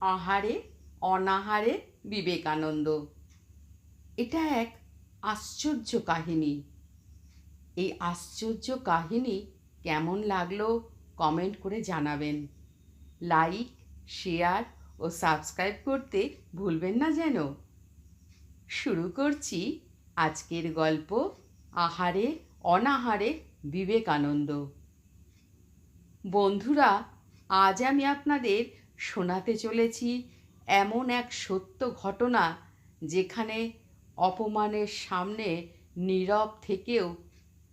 আহারে অনাহারে বিবেকানন্দ। এটা এক আশ্চর্য কাহিনী। এই আশ্চর্য কাহিনী কেমন লাগলো কমেন্ট করে জানাবেন। লাইক, শেয়ার ও সাবস্ক্রাইব করতে ভুলবেন না যেন। শুরু করছি আজকের গল্প, আহারে অনাহারে বিবেকানন্দ। বন্ধুরা, আজ আমি আপনাদের শোনাতে চলেছি এমন এক সত্য ঘটনা যেখানে অপমানের সামনে নীরব থেকেও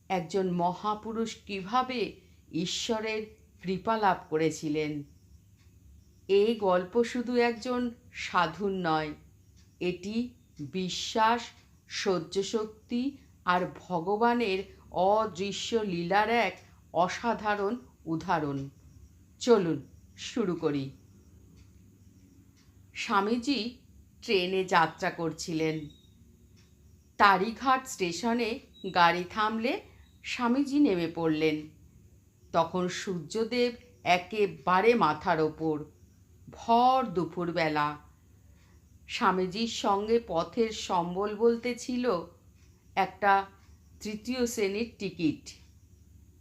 একজন মহাপুরুষ কিভাবে ঈশ্বরের কৃপা লাভ করেছিলেন। এই গল্প শুধু একজন সাধুর নয়, এটি বিশ্বাস, সহ্যশক্তি আর ভগবানের অদৃশ্য লীলার এক অসাধারণ উদাহরণ। চলুন শুরু করি। স্বামীজি ট্রেনে যাত্রা করছিলেন। তারিঘাট স্টেশনে গাড়ি থামলে স্বামীজি নেমে পড়লেন। তখন সূর্যদেব একেবারে মাথার ওপর, ভর দুপুরবেলা। স্বামীজির সঙ্গে পথের সম্বল বলতে ছিল একটা তৃতীয় শ্রেণীর টিকিট,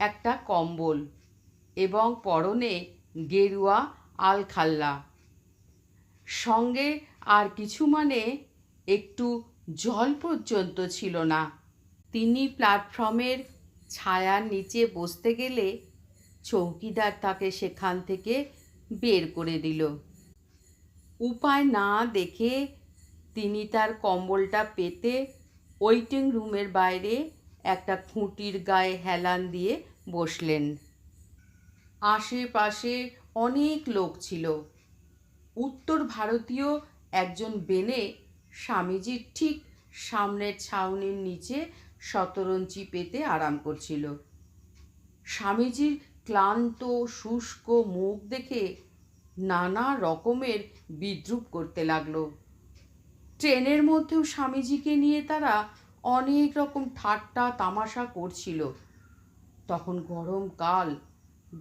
একটা কম্বল এবং পরনে গেরুয়া আলখাল্লা। সঙ্গে আর কিছু মানে একটু জল পর্যন্ত ছিল না। তিনি প্ল্যাটফর্মের ছায়ার নিচে বসতে গেলে চৌকিদার তাকে সেখান থেকে বের করে দিল। উপায় না দেখে তিনি তার কম্বলটা পেতে ওয়েটিং রুমের বাইরে একটা খুঁটির গায়ে হেলান দিয়ে বসলেন। আশেপাশে অনেক লোক ছিল। উত্তর ভারতীয় একজন বেনে স্বামীজির ঠিক সামনের ছাউনির নিচে শতরঞ্চি পেতে আরাম করছিল। স্বামীজির ক্লান্ত শুষ্ক মুখ দেখে নানা রকমের বিদ্রূপ করতে লাগলো। ট্রেনের মধ্যেও স্বামীজিকে নিয়ে তারা অনেক রকম ঠাট্টা তামাশা করছিল। তখন গরমকাল,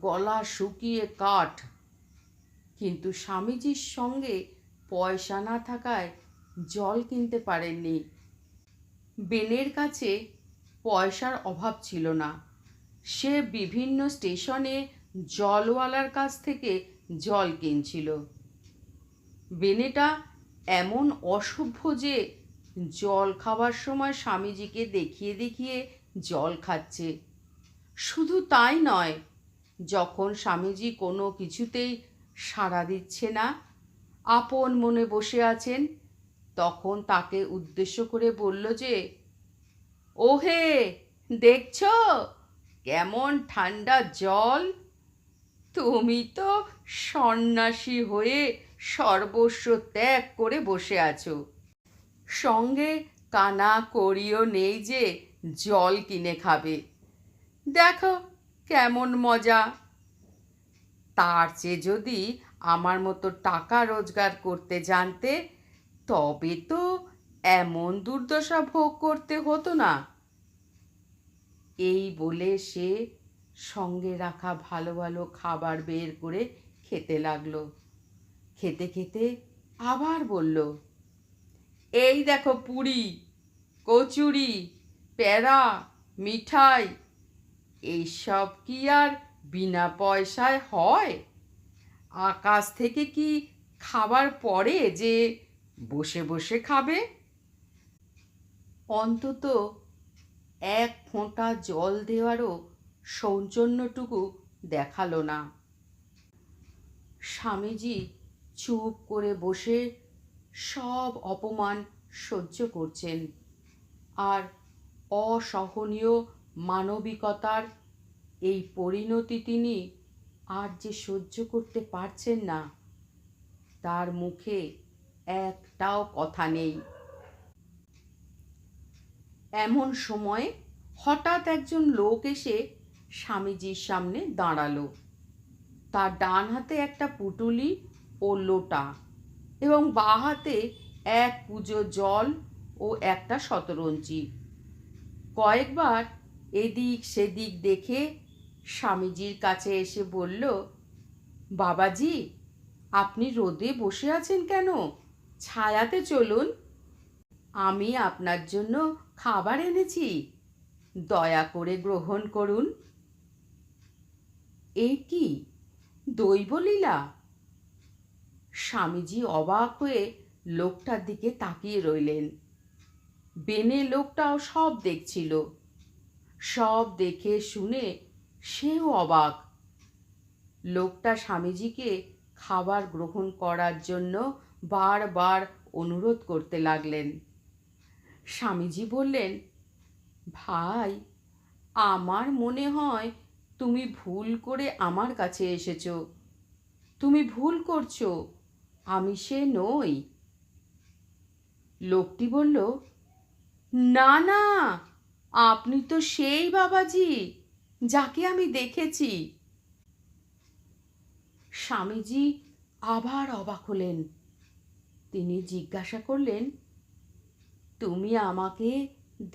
গলা শুকিয়ে কাঠ, কিন্তু স্বামীজির সঙ্গে পয়সা না থাকায় জল কিনতে পারেননি। বেনের কাছে পয়সার অভাব ছিল না। সে বিভিন্ন স্টেশনে জলওয়ালার কাছ থেকে জল কিনছিল। বেনেটা এমন অসভ্য যে জল খাবার সময় স্বামীজিকে দেখিয়ে দেখিয়ে জল খাচ্ছে। শুধু তাই নয়, যখন স্বামীজি কোনো কিছুতেই সাড়া দিচ্ছে না, আপন মনে বসে আছেন, তখন তাকে উদ্দেশ্য করে বলল যে, ওহে, দেখছো কেমন ঠান্ডা জল? তুমি তো সন্ন্যাসী হয়ে সর্বস্ব ত্যাগ করে বসে আছো, সঙ্গে কানা করিও নেই যে জল কিনে খাবে। দেখো কেমন মজা। তার চেয়ে যদি আমার মতো টাকা রোজগার করতে জানতে, তবে তো এমন দুর্দশা ভোগ করতে হতো না। এই বলে সে সঙ্গে রাখা ভালো ভালো খাবার বের করে খেতে লাগলো। খেতে খেতে আবার বলল, এই দেখো পুরি, কচুরি, প্যারা, মিঠাই, এইসব কি আর বিনা পয়সায় হয়? আকাশ থেকে কি খাবার পড়ে যে বসে বসে খাবে? অন্তত এক ফোঁটা জল দেওয়ারও সৌজন্যটুকু দেখালো না। স্বামীজি চুপ করে বসে সব অপমান সহ্য করছেন, আর অসহনীয় মানবিকতার এই পরিণতি তিনি আর যে সহ্য করতে পারছেন না, তার মুখে একটাও কথা নেই। এমন সময় হঠাৎ একজন লোক এসে স্বামীজির সামনে দাঁড়ালো। তার ডান হাতে একটা পুঁটুলি ও লোটা এবং বাঁ হাতে এক কুঁজো জল ও একটা শতরঞ্চি। কয়েকবার এদিক সেদিক দেখে স্বামীজির কাছে এসে বলল, বাবাজি, আপনি রোদে বসে আছেন কেন? ছায়াতে চলুন, আমি আপনার জন্য খাবার এনেছি, দয়া করে গ্রহণ করুন। এ কি দৈবলীলা! স্বামীজি অবাক হয়ে লোকটার দিকে তাকিয়ে রইলেন। বেনে লোকটাও সব দেখছিল। সব দেখে শুনে সেও অবাক। লোকটা স্বামীজিকে খাবার গ্রহণ করার জন্য বারবার অনুরোধ করতে লাগলেন। স্বামীজি বললেন, ভাই, আমার মনে হয় তুমি ভুল করে আমার কাছে এসেছো। তুমি ভুল করছো, আমি সে নই। লোকটি বলল, না না, আপনি তো সেই বাবাজি যাকে আমি দেখেছি। স্বামীজি আবার অবাক হলেন। তিনি জিজ্ঞাসা করলেন, তুমি আমাকে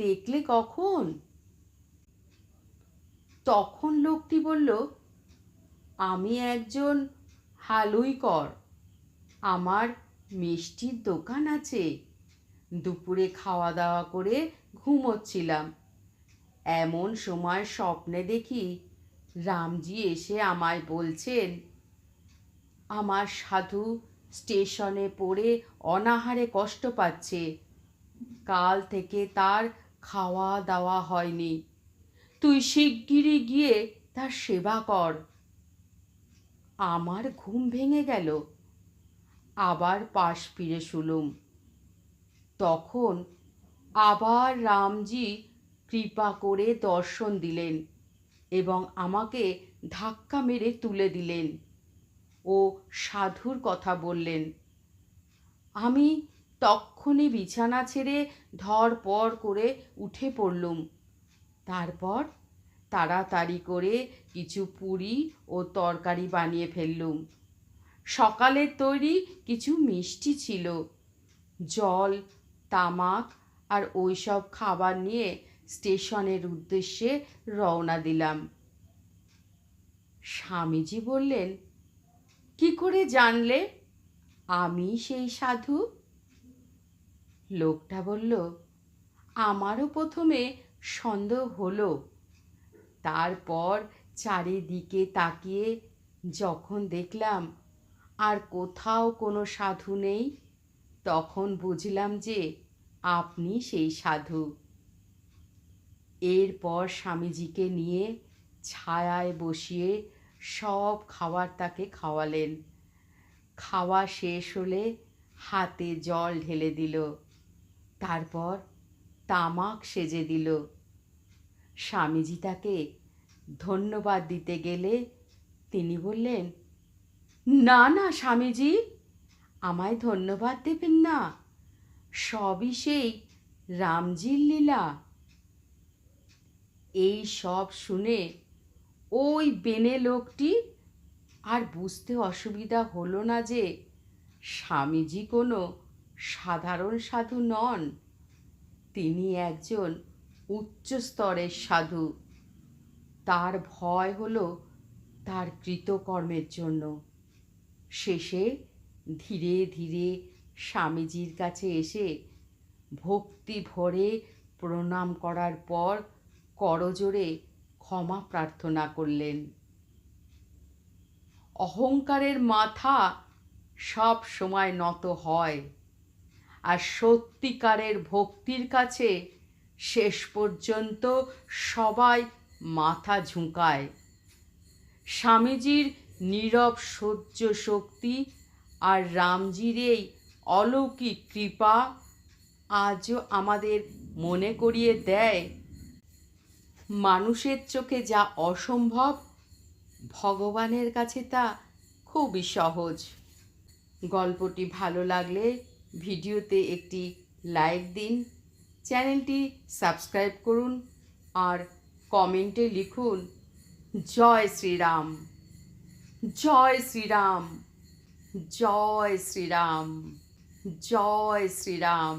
দেখলে কখন? তখন লোকটি বলল, আমি একজন হালুইকর। আমার মিষ্টির দোকান আছে। দুপুরে খাওয়া দাওয়া করে ঘুমোচ্ছিলাম। এমন সময় স্বপ্নে দেখি রামজি এসে আমায় বলছেন, আমার সাধু স্টেশনে পড়ে অনাহারে কষ্ট পাচ্ছে। কাল থেকে তার খাওয়া দাওয়া হয়নি। তুই শিগগিরই গিয়ে তার সেবা কর। আমার ঘুম ভেঙে গেল। আবার পাশ ফিরে শুলুম। তখন আবার রামজি কৃপা করে দর্শন দিলেন এবং আমাকে ধাক্কা মেরে তুলে দিলেন ও সাধুর কথা বললেন। আমি তক্ষুনি বিছানা ছেড়ে ধড়পড় করে উঠে পড়লুম। তারপর তাড়াতাড়ি করে কিছু পুরি ও তরকারি বানিয়ে ফেললুম। সকালের তৈরি কিছু মিষ্টি ছিল। জল, তামাক আর ওই সব খাবার নিয়ে স্টেশনের উদ্দেশ্যে রওনা দিলাম। স্বামীজি বললেন, কি করে জানলে আমি সেই সাধু? লোকটা বলল, আমারও প্রথমে সন্দেহ হলো। তারপর চারিদিকে তাকিয়ে যখন দেখলাম আর কোথাও কোনো সাধু নেই, তখন বুঝলাম যে আপনি সেই সাধু। এরপর স্বামীজিকে নিয়ে ছায়ায় বসিয়ে সব খাবার তাকে খাওয়ালেন। খাওয়া শেষ হলে হাতে জল ঢেলে দিল। তারপর তামাক সেজে দিল। স্বামীজি তাকে ধন্যবাদ দিতে গেলে তিনি বললেন, না না স্বামীজি, আমায় ধন্যবাদ দেবেন না। সবই সেই রামজির লীলা। এই সব শুনে ওই বেনে লোকটি আর বুঝতে অসুবিধা হলো না যে স্বামীজি কোনো সাধারণ সাধু নন। তিনি একজন উচ্চ স্তরের সাধু। তার ভয় হলো তার কৃতকর্মের জন্য। শেষে ধীরে ধীরে স্বামীজির কাছে এসে ভক্তি ভরে প্রণাম করার পর করজোড়ে ক্ষমা প্রার্থনা করলেন। অহংকারের মাথা সব সময় নত হয়, আর সত্যিকারের ভক্তির কাছে শেষ পর্যন্ত সবাই মাথা ঝুঁকায়। স্বামীজির নীরব সহ্য শক্তি আর রামজির এই অলৌকিক কৃপা আজও আমাদের মনে করিয়ে দেয়, মানুষের চোখে যা অসম্ভব, ভগবানের কাছে তা খুবই সহজ। গল্পটি ভালো লাগলে ভিডিওতে একটি লাইক দিন, চ্যানেলটি সাবস্ক্রাইব করুন আর কমেন্টে লিখুন, জয় শ্রীরাম, জয় শ্রীরাম, জয় শ্রীরাম, জয় শ্রীরাম।